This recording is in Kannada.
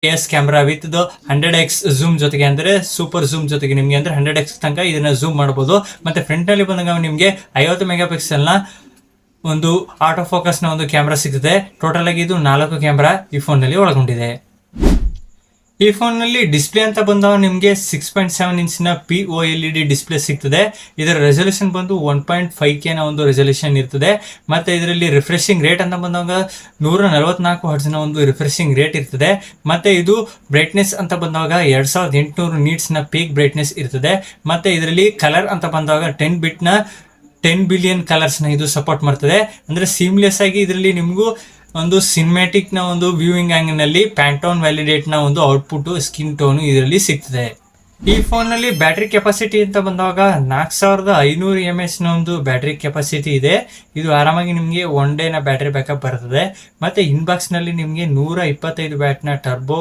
S camera with 100x zoom ಜೊತೆಗೆ ಅಂದ್ರೆ ಸೂಪರ್ ಝೂಮ್ ಜೊತೆಗೆ ನಿಮಗೆ ಅಂದ್ರೆ 100x ತನಕ ಇದನ್ನ ಝೂಮ್ ಮಾಡಬಹುದು. ಮತ್ತೆ ಫ್ರಂಟ್ ನಲ್ಲಿ ಬಂದಾಗ ನಿಮಗೆ 50 ಮೆಗಾ ಪಿಕ್ಸೆಲ್ ನ ಒಂದು ಆಟೋ ಫೋಕಸ್ ನ ಒಂದು ಕ್ಯಾಮ್ರಾ ಸಿಗುತ್ತೆ. ಟೋಟಲ್ ಆಗಿ ಇದು 4 ಕ್ಯಾಮ್ರಾ ಈ ಫೋನ್ ನಲ್ಲಿ ಒಳಗೊಂಡಿದೆ. ಈ ಫೋನ್ ನಲ್ಲಿ ಡಿಸ್ಪ್ಲೇ ಅಂತ ಬಂದಾಗ ನಿಮಗೆ 6.7 ಇಂಚಿನ POLED ಡಿಸ್ಪ್ಲೇ ಸಿಗ್ತದೆ. ಇದರ ರೆಸಲ್ಯೂಷನ್ ಬಂದು 1.5K ನ ಒಂದು ರೆಸಲ್ಯೂಷನ್ ಇರ್ತದೆ. ಮತ್ತೆ ಇದರಲ್ಲಿ ರಿಫ್ರೆಶಿಂಗ್ ರೇಟ್ ಅಂತ ಬಂದಾಗ 144 ಹರ್ಟ್ಸ್ ನ ಒಂದು ರಿಫ್ರೆಶಿಂಗ್ ರೇಟ್ ಇರ್ತದೆ. ಮತ್ತೆ ಇದು ಬ್ರೈಟ್ನೆಸ್ ಅಂತ ಬಂದಾಗ 2800 ನೀಟ್ಸ್ ನ ಪೀಕ್ ಬ್ರೈಟ್ನೆಸ್ ಇರ್ತದೆ. ಮತ್ತೆ ಇದರಲ್ಲಿ ಕಲರ್ ಅಂತ ಬಂದಾಗ 10 ಬಿಟ್ ನ 10 ಬಿಲಿಯನ್ ಕಲರ್ಸ್ ನ ಇದು ಸಪೋರ್ಟ್ ಮಾಡ್ತದೆ. ಅಂದ್ರೆ ಸೀಮ್ಲೆಸ್ ಆಗಿ ಇದರಲ್ಲಿ ನಿಮಗೂ ಒಂದು ಸಿನಿಮ್ಯಾಟಿಕ್ ನ ಒಂದು ವ್ಯೂವಿಂಗ್ ಆಂಗಲ್ ನಲ್ಲಿ ಪ್ಯಾಂಟೋನ್ ವ್ಯಾಲಿಡೇಟ್ ನ ಒಂದು ಔಟ್ಪುಟ್ ಸ್ಕಿನ್ ಟೋನ್ ಇದರಲ್ಲಿ ಸಿಗ್ತದೆ. ಈ ಫೋನ್ ನಲ್ಲಿ ಬ್ಯಾಟರಿ ಕೆಪಾಸಿಟಿ ಅಂತ ಬಂದಾಗ 4500 mAh ನ ಒಂದು ಬ್ಯಾಟರಿ ಕೆಪಾಸಿಟಿ ಇದೆ. ಇದು ಆರಾಮಾಗಿ ನಿಮಗೆ 1 ಡೇ ನ ಬ್ಯಾಟರಿ ಬ್ಯಾಕಪ್ ಬರ್ತದೆ. ಮತ್ತೆ ಇನ್ಬಾಕ್ಸ್ ನಲ್ಲಿ ನಿಮಗೆ 125 ವ್ಯಾಟ್ ನ ಟರ್ಬೋ